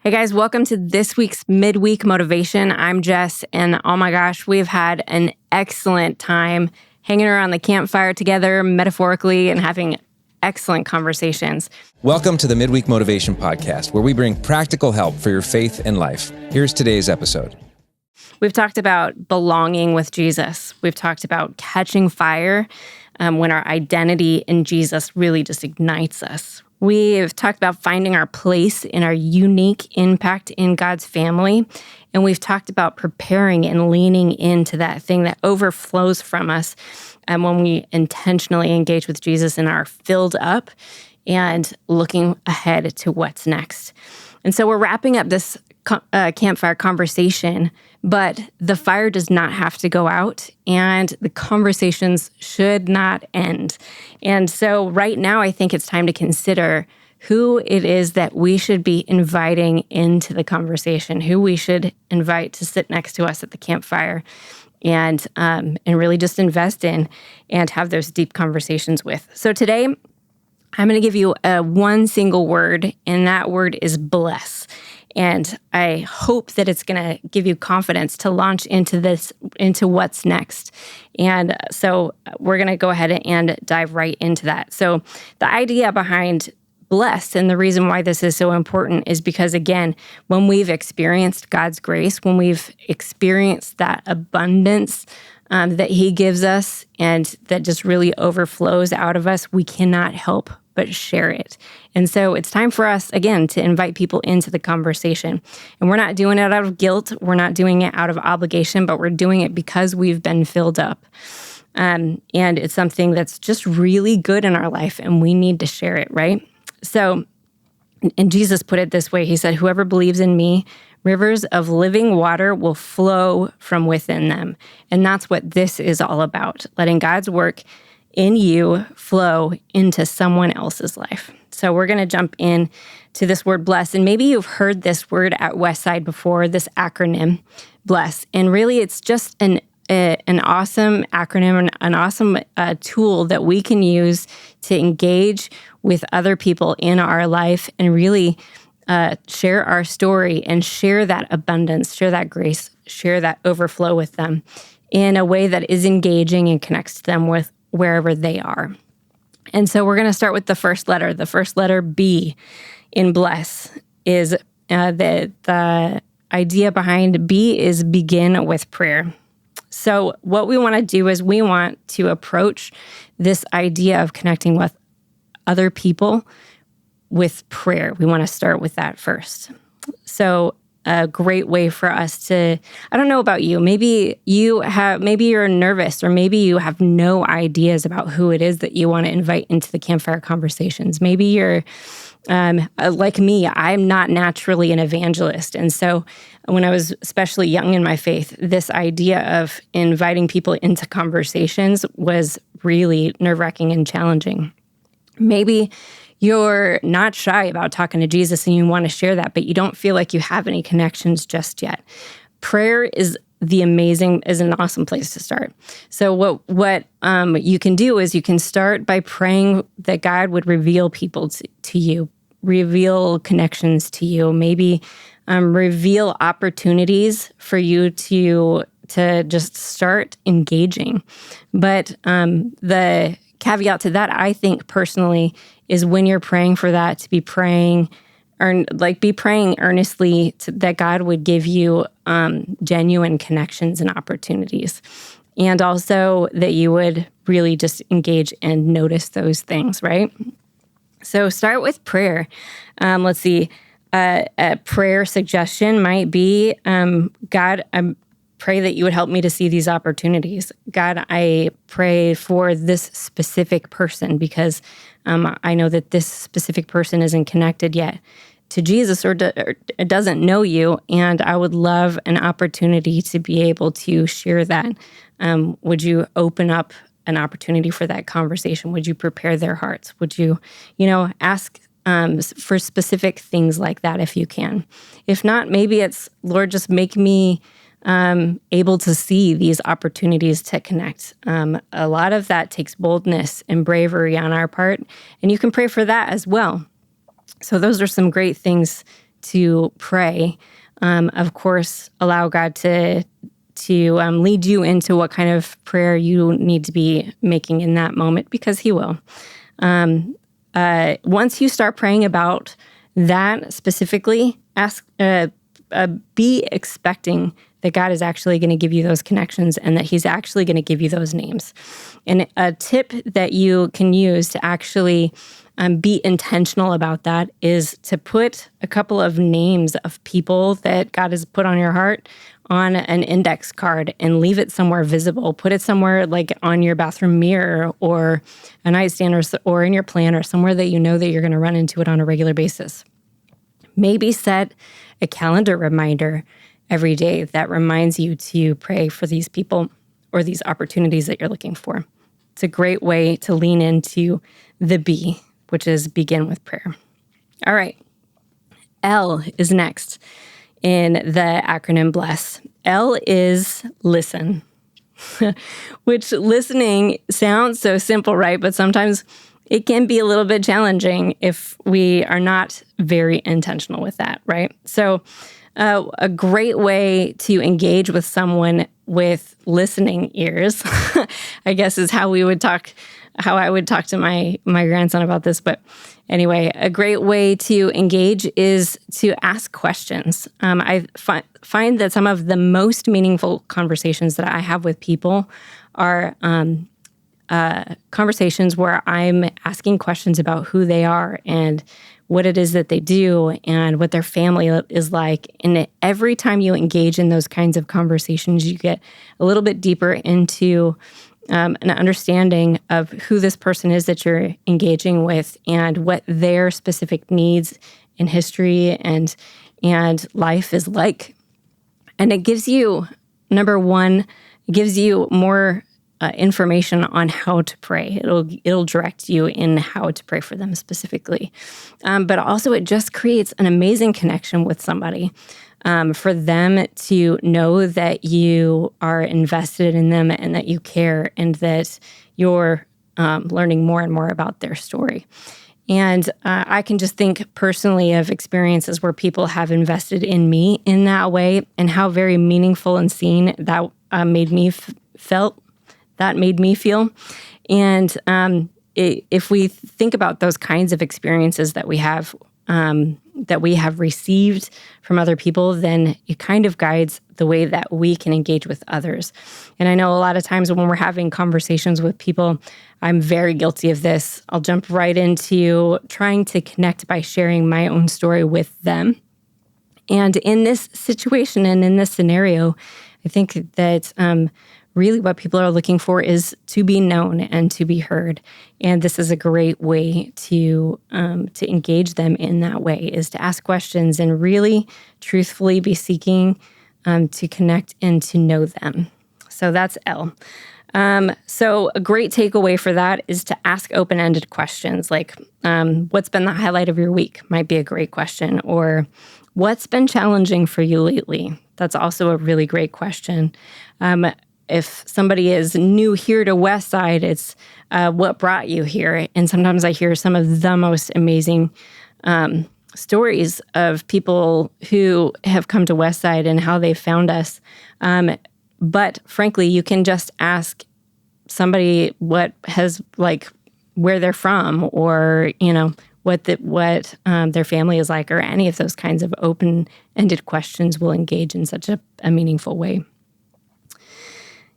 Hey guys, welcome to this week's Midweek Motivation. I'm Jess, and oh my gosh, we've had an excellent time hanging around the campfire together, metaphorically, and having excellent conversations. Welcome to the Midweek Motivation Podcast, where we bring practical help for your faith and life. Here's today's episode. We've talked about belonging with Jesus. We've talked about catching fire when our identity in Jesus really just ignites us. We've talked about finding our place in our unique impact in God's family. And we've talked about preparing and leaning into that thing that overflows from us when we intentionally engage with Jesus and are filled up and looking ahead to what's next. And so we're wrapping up this campfire conversation, but the fire does not have to go out and the conversations should not end. And so right now, I think it's time to consider who it is that we should be inviting into the conversation, who we should invite to sit next to us at the campfire and really just invest in and have those deep conversations with. So today, I'm going to give you one single word, and that word is bless. And I hope that it's going to give you confidence to launch into what's next. And so we're going to go ahead and dive right into that. So the idea behind blessed and the reason why this is so important is because, again, when we've experienced God's grace, when we've experienced that abundance that He gives us and that just really overflows out of us, we cannot help but share it. And so it's time for us, again, to invite people into the conversation. And we're not doing it out of guilt. We're not doing it out of obligation, but we're doing it because we've been filled up. And it's something that's just really good in our life, and we need to share it, right? So, and Jesus put it this way. He said, "Whoever believes in me, rivers of living water will flow from within them." And that's what this is all about, letting God's work in you flow into someone else's life. So we're going to jump in to this word bless. And maybe you've heard this word at Westside before, this acronym, bless. And really it's just an awesome acronym, an awesome tool that we can use to engage with other people in our life and really share our story and share that abundance, share that grace, share that overflow with them in a way that is engaging and connects them with wherever they are. And so we're going to start with the first letter. The first letter, B, in bless, is the idea behind B is begin with prayer. So what we want to do is we want to approach this idea of connecting with other people with prayer. We want to start with that first. So a great way for us to, I don't know about you, maybe you're nervous or maybe you have no ideas about who it is that you want to invite into the campfire conversations. Maybe you're like me, I'm not naturally an evangelist. And so when I was especially young in my faith, this idea of inviting people into conversations was really nerve-wracking and challenging. Maybe you're not shy about talking to Jesus and you want to share that, but you don't feel like you have any connections just yet. Prayer is an awesome place to start. So what you can do is you can start by praying that God would reveal people to you, reveal connections to you, maybe reveal opportunities for you to just start engaging. But the caveat to that, I think personally, is when you're praying for that, to be praying earnestly that God would give you genuine connections and opportunities. And also that you would really just engage and notice those things, right? So start with prayer. Let's see. A prayer suggestion might be, God, I pray that you would help me to see these opportunities. God, I pray for this specific person because I know that this specific person isn't connected yet to Jesus or doesn't know you, and I would love an opportunity to be able to share that. Would you open up an opportunity for that conversation? Would you prepare their hearts? Would you, ask for specific things like that if you can? If not, maybe it's, Lord, just make me able to see these opportunities to connect. A lot of that takes boldness and bravery on our part, and you can pray for that as well. So those are some great things to pray, of course, allow God to lead you into what kind of prayer you need to be making in that moment, because He will. Once you start praying about that specifically, be expecting that God is actually going to give you those connections and that He's actually going to give you those names. And a tip that you can use to actually be intentional about that is to put a couple of names of people that God has put on your heart on an index card and leave it somewhere visible. Put it somewhere like on your bathroom mirror or a nightstand or in your planner, somewhere that you know that you're going to run into it on a regular basis. Maybe set a calendar reminder every day that reminds you to pray for these people or these opportunities that you're looking for. It's a great way to lean into the B, which is begin with prayer. All right. L is next in the acronym BLESS. L is listen, which listening sounds so simple, right? But sometimes it can be a little bit challenging if we are not very intentional with that, right? So a great way to engage with someone with listening ears, I guess, is how I would talk to my grandson about this. But anyway, a great way to engage is to ask questions. I find that some of the most meaningful conversations that I have with people are conversations where I'm asking questions about who they are and what it is that they do and what their family is like. And every time you engage in those kinds of conversations, you get a little bit deeper into an understanding of who this person is that you're engaging with and what their specific needs and history and life is like. And it gives you, number one, it gives you more information on how to pray. It'll direct you in how to pray for them specifically. But also it just creates an amazing connection with somebody, for them to know that you are invested in them and that you care and that you're learning more and more about their story. And I can just think personally of experiences where people have invested in me in that way and how very meaningful and seen that made me feel. And if we think about those kinds of experiences that we have received from other people, then it kind of guides the way that we can engage with others. And I know a lot of times when we're having conversations with people, I'm very guilty of this. I'll jump right into trying to connect by sharing my own story with them. And in this situation and in this scenario, I think that really what people are looking for is to be known and to be heard. And this is a great way to engage them in that way, is to ask questions and really truthfully be seeking to connect and to know them. So that's L. So a great takeaway for that is to ask open-ended questions like, what's been the highlight of your week might be a great question, or what's been challenging for you lately? That's also a really great question. If somebody is new here to Westside, it's what brought you here. And sometimes I hear some of the most amazing stories of people who have come to Westside and how they found us. But frankly, you can just ask somebody where they're from, or what their family is like, or any of those kinds of open-ended questions will engage in such a meaningful way.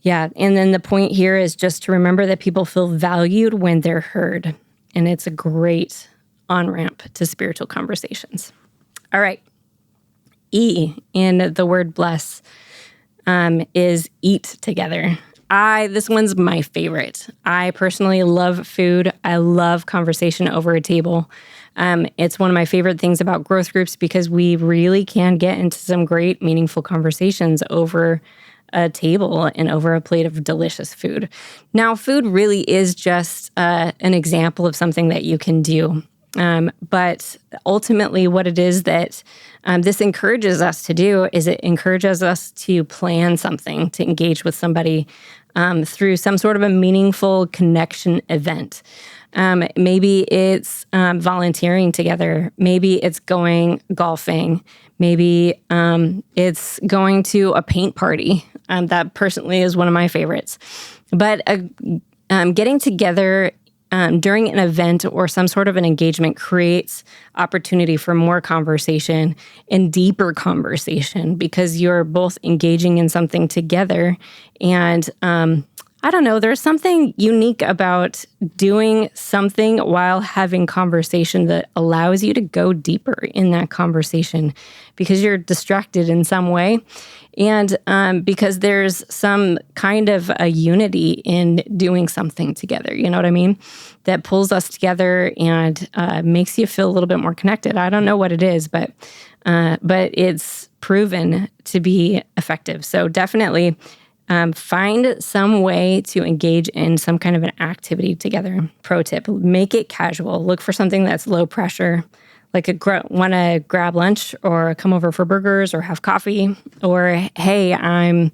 Yeah, and then the point here is just to remember that people feel valued when they're heard, and it's a great on-ramp to spiritual conversations. All right, E in the word bless is eat together. This one's my favorite. I personally love food. I love conversation over a table. It's one of my favorite things about growth groups because we really can get into some great, meaningful conversations over a table and over a plate of delicious food. Now, food really is just an example of something that you can do. But ultimately, what it is that this encourages us to do is it encourages us to plan something, to engage with somebody through some sort of a meaningful connection event. Maybe it's volunteering together. Maybe it's going golfing. Maybe it's going to a paint party. That personally is one of my favorites. But getting together during an event or some sort of an engagement creates opportunity for more conversation and deeper conversation because you're both engaging in something together. And I don't know, there's something unique about doing something while having conversation that allows you to go deeper in that conversation because you're distracted in some way. And because there's some kind of a unity in doing something together, you know what I mean? That pulls us together and makes you feel a little bit more connected. I don't know what it is, but it's proven to be effective. So definitely find some way to engage in some kind of an activity together. Pro tip, make it casual. Look for something that's low pressure, like want to grab lunch or come over for burgers or have coffee, or hey, I'm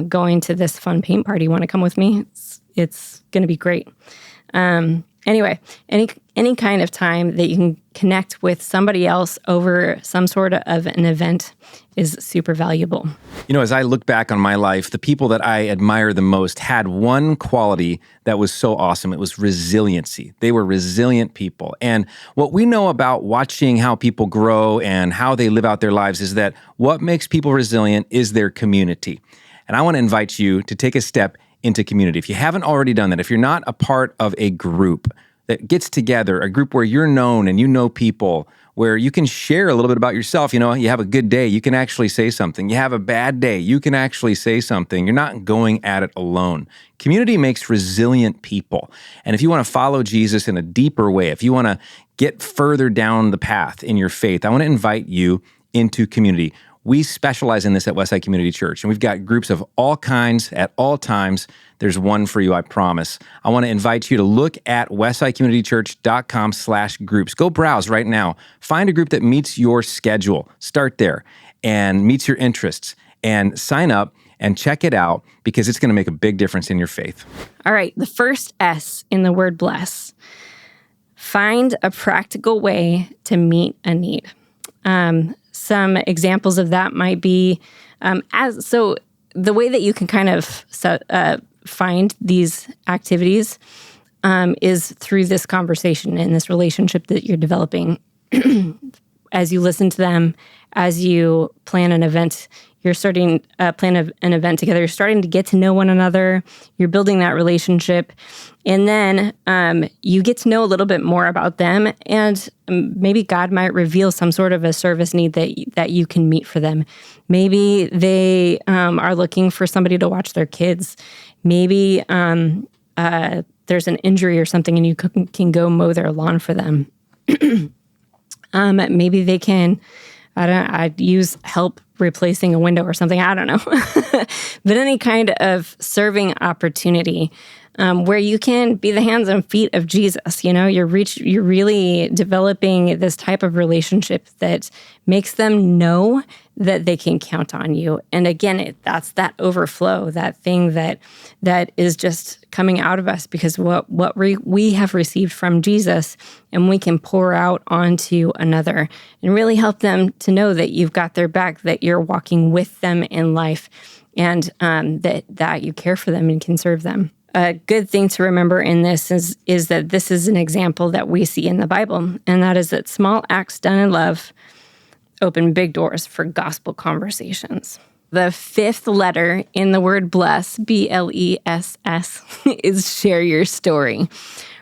going to this fun paint party. Want to come with me? It's going to be great. Anyway, any kind of time that you can connect with somebody else over some sort of an event is super valuable. You know, as I look back on my life, the people that I admire the most had one quality that was so awesome. It was resiliency. They were resilient people. And what we know about watching how people grow and how they live out their lives is that what makes people resilient is their community. And I want to invite you to take a step into community. If you haven't already done that, if you're not a part of a group that gets together, a group where you're known and you know people, where you can share a little bit about yourself. You know, you have a good day, you can actually say something. You have a bad day, you can actually say something. You're not going at it alone. Community makes resilient people. And if you want to follow Jesus in a deeper way, if you want to get further down the path in your faith, I want to invite you into community. We specialize in this at Westside Community Church, and we've got groups of all kinds at all times. There's one for you, I promise. I want to invite you to look at westsidecommunitychurch.com/groups. Go browse right now. Find a group that meets your schedule. Start there and meets your interests and sign up and check it out because it's going to make a big difference in your faith. All right, the first S in the word bless. Find a practical way to meet a need. Some examples of that might be, so the way that you can kind of find these activities is through this conversation and this relationship that you're developing. As you listen to them, as you plan an event, you're starting plan an event together. You're starting to get to know one another. You're building that relationship. And then you get to know a little bit more about them. And maybe God might reveal some sort of a service need that you can meet for them. Maybe they are looking for somebody to watch their kids. Maybe there's an injury or something and you can go mow their lawn for them. Maybe they can, I'd use help replacing a window or something. I don't know. But any kind of serving opportunity where you can be the hands and feet of Jesus. You know, you're really developing this type of relationship that makes them know that they can count on you. And again, that's that overflow, that thing that is just coming out of us because what we have received from Jesus, and we can pour out onto another and really help them to know that you've got their back, that you're walking with them in life, and that you care for them and can serve them. A good thing to remember in this is that this is an example that we see in the Bible, and that is that small acts done in love open big doors for gospel conversations. The fifth letter in the word bless, B-L-E-S-S, is share your story,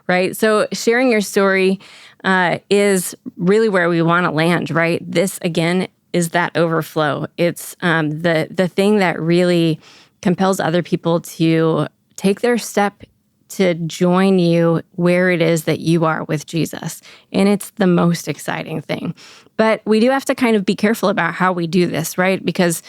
right? So sharing your story is really where we want to land, right? This, again, is that overflow. It's the thing that really compels other people to take their step to join you where it is that you are with Jesus. And it's the most exciting thing. But we do have to kind of be careful about how we do this, right? Because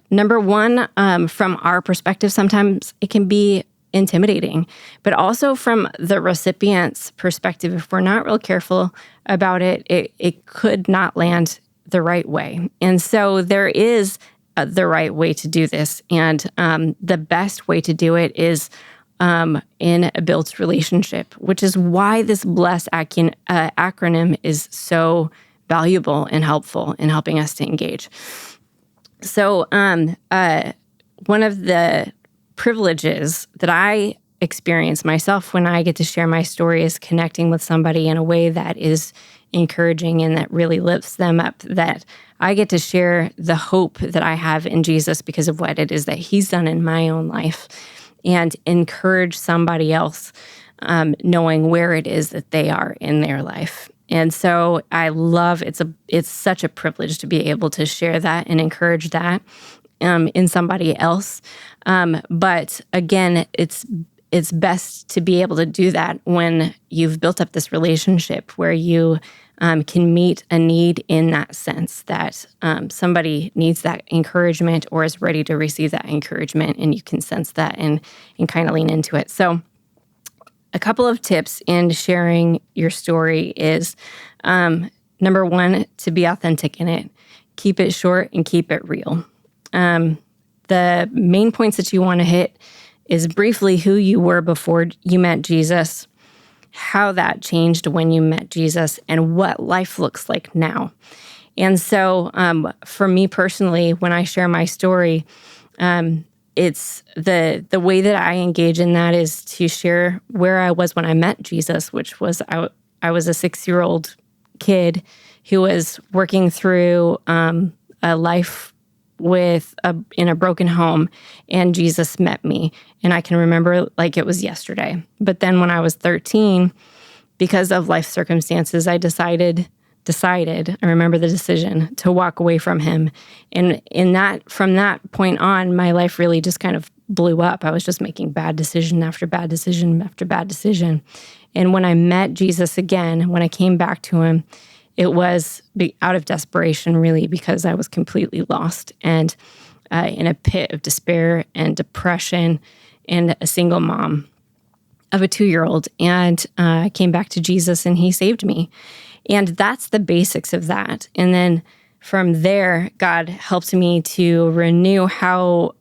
number one, from our perspective, sometimes it can be intimidating. But also from the recipient's perspective, if we're not real careful about it, it could not land the right way. And so there is the right way to do this. And the best way to do it is in a built relationship, which is why this BLESS acronym is so valuable and helpful in helping us to engage. So one of the privileges that I experience myself when I get to share my story is connecting with somebody in a way that is encouraging and that really lifts them up, that I get to share the hope that I have in Jesus because of what it is that he's done in my own life, and encourage somebody else knowing where it is that they are in their life. And so I love, it's such a privilege to be able to share that and encourage that in somebody else. But again, it's best to be able to do that when you've built up this relationship where you can meet a need in that sense, that somebody needs that encouragement or is ready to receive that encouragement, and you can sense that and kind of lean into it. So a couple of tips in sharing your story is, number one, to be authentic in it. Keep it short and keep it real. The main points that you want to hit is briefly who you were before you met Jesus, how that changed when you met Jesus, and what life looks like now. And so for me personally, when I share my story, it's the way that I engage in that is to share where I was when I met Jesus, which was I was a 6-year-old kid who was working through a life in a broken home, and Jesus met me. And I can remember like it was yesterday. But then when I was 13, because of life circumstances, I decided, I remember the decision to walk away from him. And from that point on, my life really just kind of blew up. I was just making bad decision after bad decision after bad decision. And when I met Jesus again, when I came back to him, it was out of desperation, really, because I was completely lost and in a pit of despair and depression, and a single mom of a 2-year-old. And I came back to Jesus, and he saved me. And that's the basics of that. And then from there, God helped me to renew how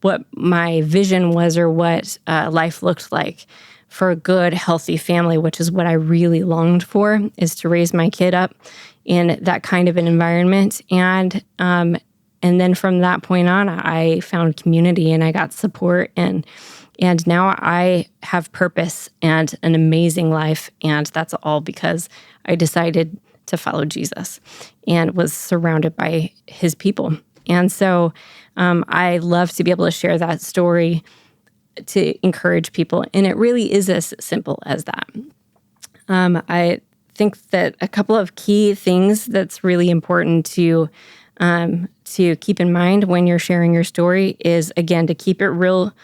what my vision was, or what life looked like for a good, healthy family, which is what I really longed for, is to raise my kid up in that kind of an environment. And then from that point on, I found community and I got support, and now I have purpose and an amazing life. And that's all because I decided to follow Jesus and was surrounded by his people. And so I love to be able to share that story to encourage people. And it really is as simple as that. I think that a couple of key things that's really important to keep in mind when you're sharing your story is, again, to keep it real,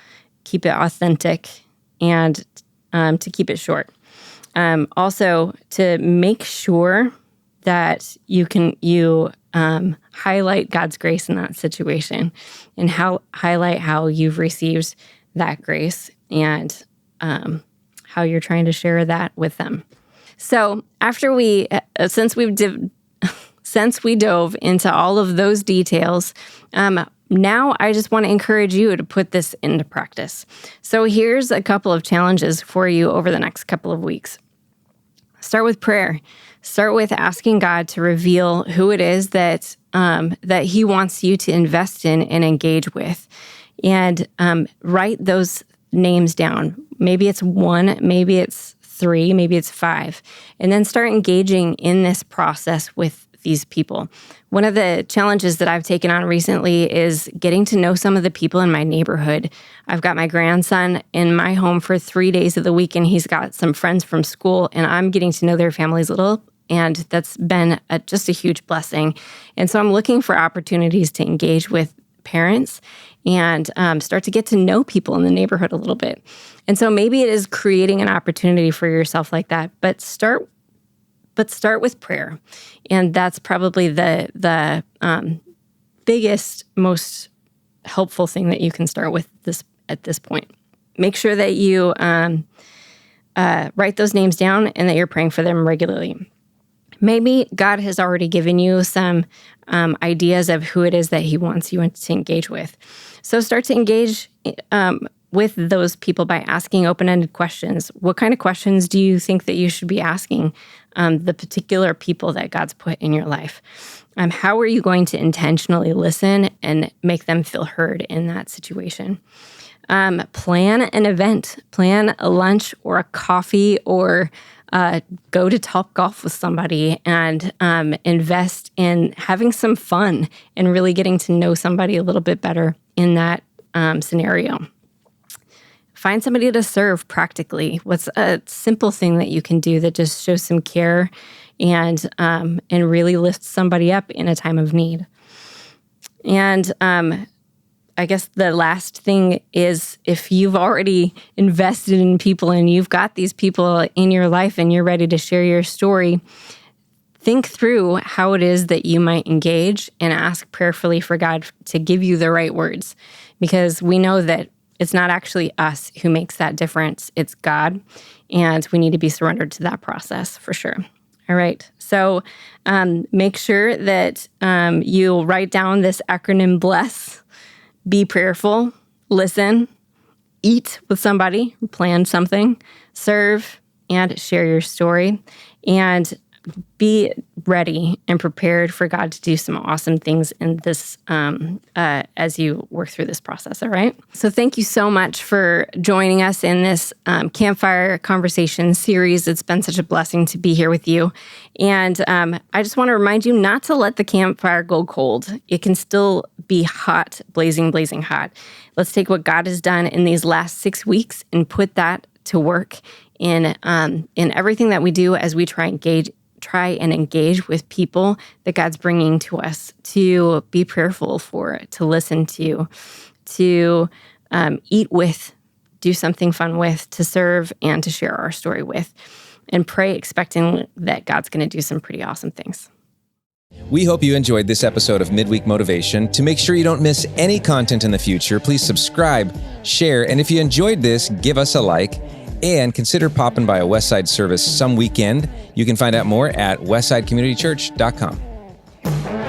keep it authentic, and to keep it short. Also, to make sure that you highlight God's grace in that situation, and highlight how you've received that grace, and how you're trying to share that with them. So after since we dove into all of those details, now I just want to encourage you to put this into practice. So here's a couple of challenges for you over the next couple of weeks. Start with prayer. Start with asking God to reveal who it is that he wants you to invest in and engage with. And write those names down. Maybe it's 1, maybe it's 3, maybe it's 5. And then start engaging in this process with these people. One of the challenges that I've taken on recently is getting to know some of the people in my neighborhood. I've got my grandson in my home for 3 days of the week, and he's got some friends from school, and I'm getting to know their families a little. And that's been just a huge blessing. And so I'm looking for opportunities to engage with parents and start to get to know people in the neighborhood a little bit. And so maybe it is creating an opportunity for yourself like that, but start with prayer. And that's probably the biggest, most helpful thing that you can start with at this point. make sure that you write those names down and that you're praying for them regularly. Maybe God has already given you some ideas of who it is that he wants you to engage with. So start to engage with those people by asking open-ended questions. What kind of questions do you think that you should be asking the particular people that God's put in your life? How are you going to intentionally listen and make them feel heard in that situation? Plan an event, plan a lunch or a coffee, or go to Topgolf with somebody and invest in having some fun and really getting to know somebody a little bit better in that scenario. Find somebody to serve practically. What's a simple thing that you can do that just shows some care and really lifts somebody up in a time of need? And I guess the last thing is, if you've already invested in people and you've got these people in your life and you're ready to share your story, think through how it is that you might engage and ask prayerfully for God to give you the right words, because we know that it's not actually us who makes that difference. It's God, and we need to be surrendered to that process for sure. All right. So make sure that you write down this acronym BLESS. Be prayerful, listen, eat with somebody, plan something, serve, and share your story. And be ready and prepared for God to do some awesome things in this as you work through this process, all right? So thank you so much for joining us in this Campfire Conversations series. It's been such a blessing to be here with you. And I just want to remind you not to let the campfire go cold. It can still be hot, blazing, blazing hot. Let's take what God has done in these last 6 weeks and put that to work in everything that we do as we try and engage with people that God's bringing to us, to be prayerful for, to listen to eat with, do something fun with, to serve, and to share our story with, and pray expecting that God's going to do some pretty awesome things. We hope you enjoyed this episode of Midweek Motivation. To make sure you don't miss any content in the future, please subscribe, share, and if you enjoyed this, give us a like. And consider popping by a Westside service some weekend. You can find out more at westsidecommunitychurch.com.